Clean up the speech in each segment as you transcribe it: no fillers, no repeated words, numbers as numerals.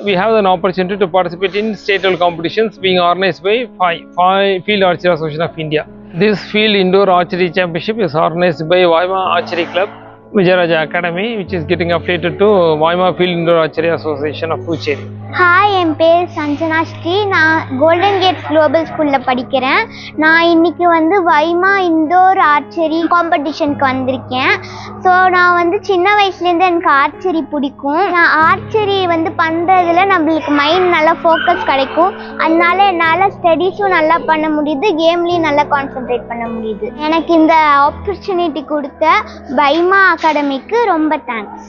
we have an opportunity to participate in state level competitions being organized by five Field Archery Association of India. This Field Indoor Archery Championship is organized by Vaima Archery Club, Vijayaraja Academy, which is getting affiliated to Vaima Field Indoor Archery Association of Pucheri. Hi, என் பேர் சஞ்சனா ஸ்ரீ. நான் golden Gates global ஸ்கூலில் படிக்கிறேன். நான் இன்னைக்கு வைமா indoor archery காம்படிஷனுக்கு வந்திருக்கேன். So நான் சின்ன வயசுலேருந்து எனக்கு ஆர்ச்சரி பிடிக்கும். நான் ஆர்ச்சரி பண்ணுறதுல நம்மளுக்கு மைண்ட் நல்லா ஃபோக்கஸ் கிடைக்கும். அதனால என்னால் ஸ்டடீஸும் நல்லா பண்ண முடியுது, கேம்லேயும் நல்லா கான்சென்ட்ரேட் பண்ண முடியுது. எனக்கு இந்த ஆப்பர்ச்சுனிட்டி கொடுத்த வைமா அகாடமிக்கு ரொம்ப தேங்க்ஸ்.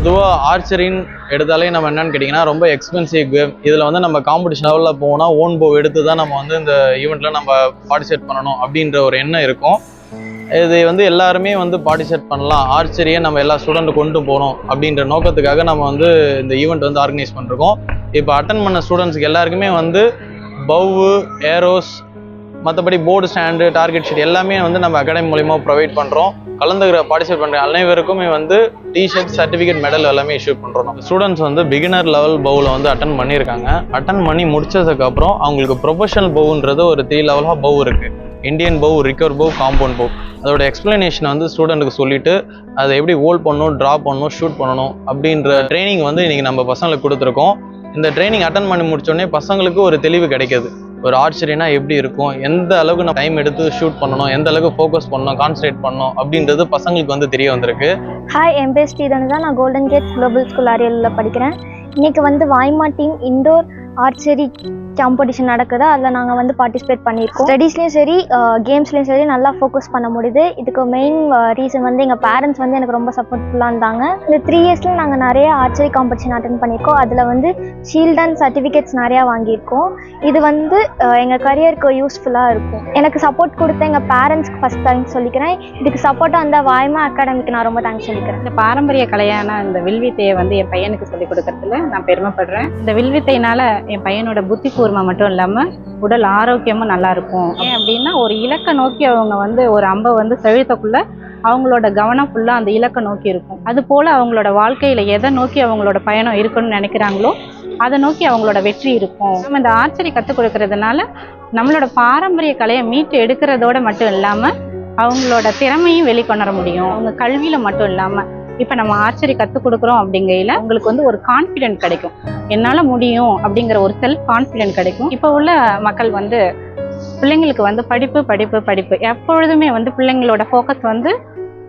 பொதுவாக ஆர்ச்சரின்னு எடுத்தாலே நம்ம என்னன்னு கேட்டிங்கன்னா ரொம்ப எக்ஸ்பென்சிவ் கேம். இதில் நம்ம காம்படிஷன் லெவலில் போனால் ஓன் போ எடுத்து தான் நம்ம இந்த ஈவெண்ட்டில் நம்ம பார்ட்டிசிபேட் பண்ணணும் அப்படின்ற ஒரு எண்ணம் இருக்கும். இது எல்லாருமே பார்ட்டிசிபேட் பண்ணலாம், ஆர்ச்சரியை நம்ம எல்லா ஸ்டூடெண்ட்டு கொண்டு போகணும் அப்படின்ற நோக்கத்துக்காக நம்ம இந்த ஈவெண்ட் ஆர்கனைஸ் பண்ணிருக்கோம். இப்போ அட்டன் பண்ண ஸ்டூடெண்ட்ஸுக்கு எல்லாருக்குமே பவ்வு, ஏரோஸ், மற்றபடி போர்டு ஸ்டாண்டு, டார்கெட் ஷீட் எல்லாமே நம்ம அகாடமி மூலிமா ப்ரொவைட் பண்ணுறோம். பார்ட்டிசிபேட் பண்ணுற அனைவருக்குமே டிஷர்ட், சர்டிஃபிகேட், மெடல் எல்லாமே இஷ்யூ பண்ணுறோம். ஸ்டூடெண்ட்ஸ் பிகினர் லெவல் பவுவில் அட்டன் பண்ணியிருக்காங்க. அட்டன் பண்ணி முடிச்சதுக்கப்புறம் அவங்களுக்கு ப்ரொஃபஷனல் பவுன்றது ஒரு 3 லெவலாக பவு இருக்குது. இந்தியன் பவு, ரிக்கர் பவு, காம்பவுண்ட் பவு. அதோட எக்ஸ்பிளனேஷன் ஸ்டூடெண்ட்டுக்கு சொல்லிவிட்டு அதை எப்படி ஹோல்ட் பண்ணணும், ட்ரா பண்ணணும், ஷூட் பண்ணணும் அப்படின்ற ட்ரைனிங் இன்றைக்கி நம்ம பசங்களுக்கு கொடுத்துருக்கோம். இந்த ட்ரைனிங் அட்டன் பண்ணி முடிச்சோடனே பசங்களுக்கு ஒரு தெளிவு கிடைக்கிது. ஒரு ஆர்ச்சரினா எப்படி இருக்கும், எந்த அளவுக்கு நம்ம டைம் எடுத்து ஷூட் பண்ணணும், எந்த அளவுக்கு ஃபோக்கஸ் பண்ணணும், கான்சன்ட்ரேட் பண்ணணும் அப்படின்றது பசங்களுக்கு தெரிய வந்திருக்கு. ஹாய், என் பேர் ஸ்ரீதனுதான். நான் கோல்டன் கேட்ஸ் குளோபல் ஸ்கூல் அரியலில் படிக்கிறேன். இன்றைக்கி வாய்மா டீம் இண்டோர் ஆர்ச்சரி காம்படிஷன் நடக்குது. அதில் நாங்கள் பார்ட்டிசிபேட் பண்ணியிருக்கோம். ஸ்டடீஸ்லேயும் சரி, கேம்ஸ்லேயும் சரி நல்லா ஃபோக்கஸ் பண்ண முடியுது. இதுக்கு மெயின் ரீசன் எங்கள் பேரண்ட்ஸ் எனக்கு ரொம்ப சப்போர்ட்ஃபுல்லாக இருந்தாங்க. இந்த 3 இயர்ஸில் நாங்கள் நிறைய ஆர்ச்சரி காம்படிஷன் அட்டென்ட் பண்ணியிருக்கோம். அதில் ஷீல்ட் அண்ட் சர்டிஃபிகேட்ஸ் நிறையா வாங்கியிருக்கோம். இது எங்கள் கரியருக்கு யூஸ்ஃபுல்லாக இருக்கும். எனக்கு சப்போர்ட் கொடுத்த எங்கள் பேரண்ட்ஸ்க்கு ஃபஸ்ட் தேங்க்ஸ் சொல்லிக்கிறேன். இதுக்கு சப்போர்ட்டாக அந்த வாய்மா அகாடமிக்கு நான் ரொம்ப தேங்க்ஸ் சொல்லிக்கிறேன். இந்த பாரம்பரிய கலையான இந்த வில்வித்தையை என் பையனுக்கு சொல்லிக் கொடுக்கறதுல நான் பெருமைப்படுறேன். இந்த வில்வித்தையினால என் பையனோட புத்தி கூர்மை மட்டும் இல்லாமல் உடல் ஆரோக்கியமும் நல்லா இருக்கும். ஏன் அப்படின்னா ஒரு இலக்கை நோக்கி அவங்க ஒரு அம்பை செலுத்தக்குள்ள அவங்களோட கவனம் ஃபுல்லாக அந்த இலக்கை நோக்கி இருக்கும். அது போல் அவங்களோட வாழ்க்கையில் எதை நோக்கி அவங்களோட பயணம் இருக்குன்னு நினைக்கிறாங்களோ அதை நோக்கி அவங்களோட வெற்றி இருக்கும். நம்ம இந்த ஆர்ச்சரி கற்றுக் கொடுக்கறதுனால நம்மளோட பாரம்பரிய கலையை மீட்டு எடுக்கிறதோட மட்டும் இல்லாமல் அவங்களோட திறமையும் வெளிக்கொணர முடியும். அவங்க கல்வியில் மட்டும் இல்லாமல் இப்போ நம்ம ஆர்ச்சரி கற்றுக் கொடுக்குறோம் அப்படிங்கையில் உங்களுக்கு ஒரு கான்ஃபிடென்ட் கிடைக்கும். என்னால் முடியும் அப்படிங்கிற ஒரு செல்ஃப் கான்ஃபிடென்ட் கிடைக்கும். இப்போ உள்ள மக்கள் பிள்ளைங்களுக்கு படிப்பு படிப்பு படிப்பு எப்பொழுதுமே பிள்ளைங்களோட ஃபோக்கஸ்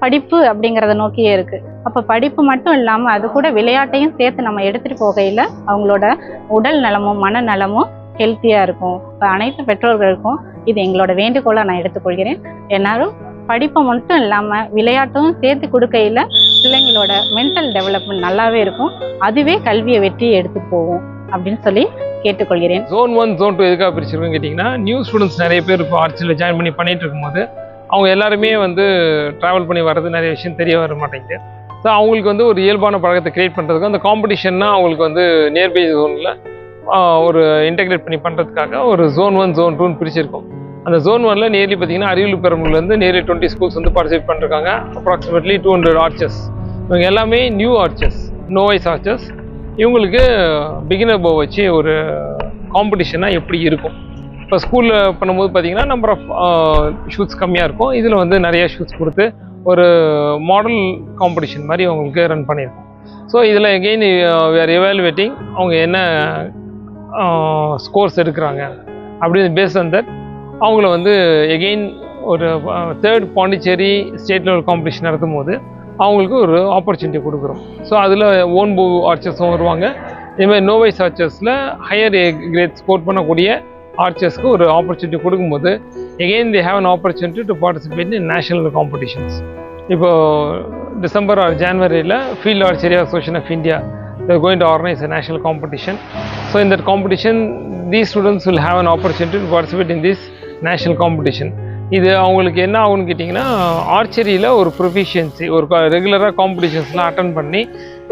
படிப்பு அப்படிங்கிறத நோக்கியே இருக்குது. அப்போ படிப்பு மட்டும் இல்லாமல் அது கூட விளையாட்டையும் சேர்த்து நம்ம எடுத்துகிட்டு போகையில் அவங்களோட உடல் நலமும் மனநலமும் ஹெல்த்தியாக இருக்கும். இப்போ அனைத்து பெற்றோர்களுக்கும் இது எங்களோட வேண்டுகோளாக நான் எடுத்துக்கொள்கிறேன். எல்லாரும் படிப்பை மட்டும் இல்லாமல் விளையாட்டும் சேர்த்து கொடுக்கையில் பிள்ளைங்களோட மென்டல் டெவலப்மெண்ட் நல்லாவே இருக்கும். அதுவே கல்வியை வெற்றியை எடுத்து போகும் அப்படின்னு சொல்லி கேட்டுக்கொள்கிறேன். Zone 1, Zone 2 எதுக்காக பிரிச்சிருக்குன்னு கேட்டிங்கன்னா, நியூ ஸ்டூடெண்ட்ஸ் நிறைய பேர் இப்போ ஆர்ச்சரியில் ஜாயின் பண்ணிட்டு இருக்கும்போது அவங்க எல்லாருமே ட்ராவல் பண்ணி வர்றது நிறைய விஷயம் தெரிய வர மாட்டேங்குது. ஸோ அவங்களுக்கு ஒரு இயல்பான பழக்கத்தை க்ரியேட் பண்ணுறதுக்கு அந்த காம்படிஷன்னா அவங்களுக்கு நியர்பை ஜோனில் ஒரு இன்டெகிரேட் பண்ணி பண்ணுறதுக்காக ஒரு Zone 1, Zone 2ன்னு பிரிச்சிருக்கோம். அந்த Zone 1ல் நியர்லி பார்த்தீங்கன்னா அரியலூர் பெரம்பலூர்லேருந்து நியர்லி 20 ஸ்கூல்ஸ் பார்ட்டிசிபேட் பண்ணிருக்காங்க. Approximately 200 archers. இவங்க எல்லாமே நியூ ஆர்ச்சர்ஸ், நோவைஸ் ஆர்ச்சர்ஸ். இவங்களுக்கு பிகினர் போ வச்சு ஒரு காம்படிஷனாக எப்படி இருக்கும். இப்போ ஸ்கூலில் பண்ணும்போது பார்த்தீங்கன்னா நம்பர் ஆஃப் ஷூட்ஸ் கம்மியாக இருக்கும். இதில் நிறைய ஷூட்ஸ் கொடுத்து ஒரு மாடல் காம்படிஷன் மாதிரி அவங்களுக்கு ரன் பண்ணியிருக்கோம். ஸோ இதில் எகெயின் வி ஆர் எவாலுவேட்டிங் அவங்க என்ன ஸ்கோர்ஸ் எடுக்கிறாங்க அப்படின்னு பேஸ் ஆன் தட் அவங்கள எகெயின் ஒரு 3rd Pondicherry state level competition நடத்தும் போது அவங்களுக்கு ஒரு ஆப்பர்ச்சுனிட்டி கொடுக்குறோம். ஸோ அதில் ஓன் போ ஆர்ச்சர்ஸும் வருவாங்க, இதேமாதிரி நோவைஸ் ஆர்ச்சர்ஸில் ஹையர் கிரேட் ஸ்கோர் பண்ணக்கூடிய ஆர்ச்சர்ஸ்க்கு ஒரு ஆப்பர்ச்சுனிட்டி கொடுக்கும்போது again they have an opportunity to participate in national competitions. இப்போது டிசம்பர் ஆர் ஜான்வரியில் field archery association of India they're going to organize a national competition. So in that competition, these students will have an opportunity to participate in this national competition. இது அவங்களுக்கு என்ன ஆகும்னு கேட்டிங்கன்னா, ஆர்ச்சரியில் ஒரு proficiency, ஒரு ரெகுலராக காம்படிஷன்ஸ்லாம் attend பண்ணி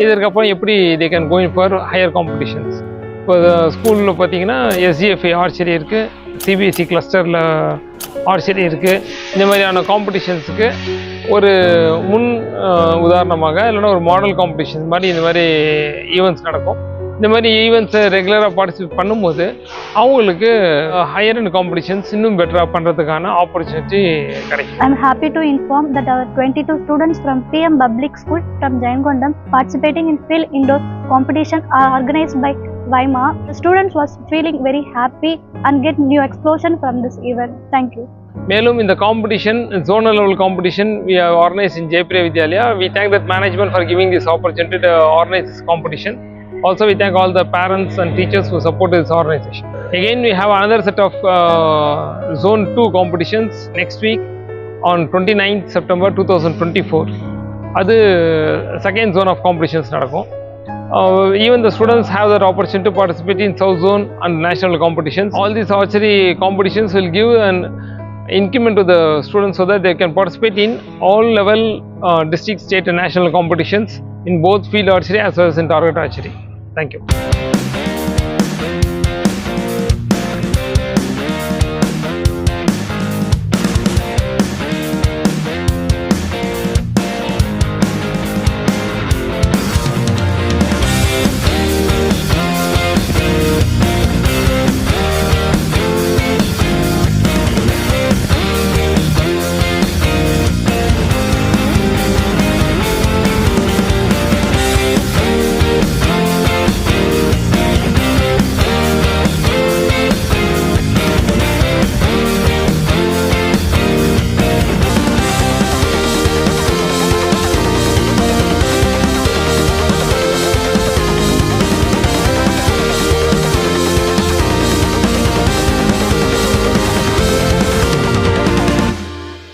இதற்கப்புறம் எப்படி they can going for higher competitions. இப்போ ஸ்கூலில் பார்த்தீங்கன்னா SGFI ஆர்ச்சரி இருக்குது, CBSE கிளஸ்டரில் ஆர்ச்சரி இருக்குது. இந்த மாதிரியான காம்படிஷன்ஸுக்கு ஒரு முன் உதாரணமாக இல்லைன்னா ஒரு மாடல் காம்படிஷன் மாதிரி இந்த மாதிரி ஈவெண்ட்ஸ் நடக்கும். இந்த மாதிரி ஈவெண்ட்ஸை ரெகுலராக பார்ட்டிசிபேட் பண்ணும்போது அவங்களுக்கு ஹையர் அண்ட் காம்படிஷன்ஸ் இன்னும் பெட்டராக பண்ணுறதுக்கான ஆப்பர்ச்சுனிட்டி கிடைக்கும். I'm happy to inform that our 22 students from PM Public School from Jayangondam participating in field indoor competition are organized by Vaima. The students was feeling very happy and get new explosion from this event. Thank you. மேலும் இந்த competition zonal level competition we have organized in Jayapuriya Vidyalaya. We thank that management for giving this opportunity to organize this competition. Also we thank all the parents and teachers who support this organization. Again we have another set of zone 2 competitions next week on 29th September 2024. அது second zone of competitions நடக்கும். Even the students have that opportunity to participate in South Zone and national competitions. All these archery competitions will give an increment to the students so that they can participate in all level district, state and national competitions in both field archery as well as in target archery. Thank you.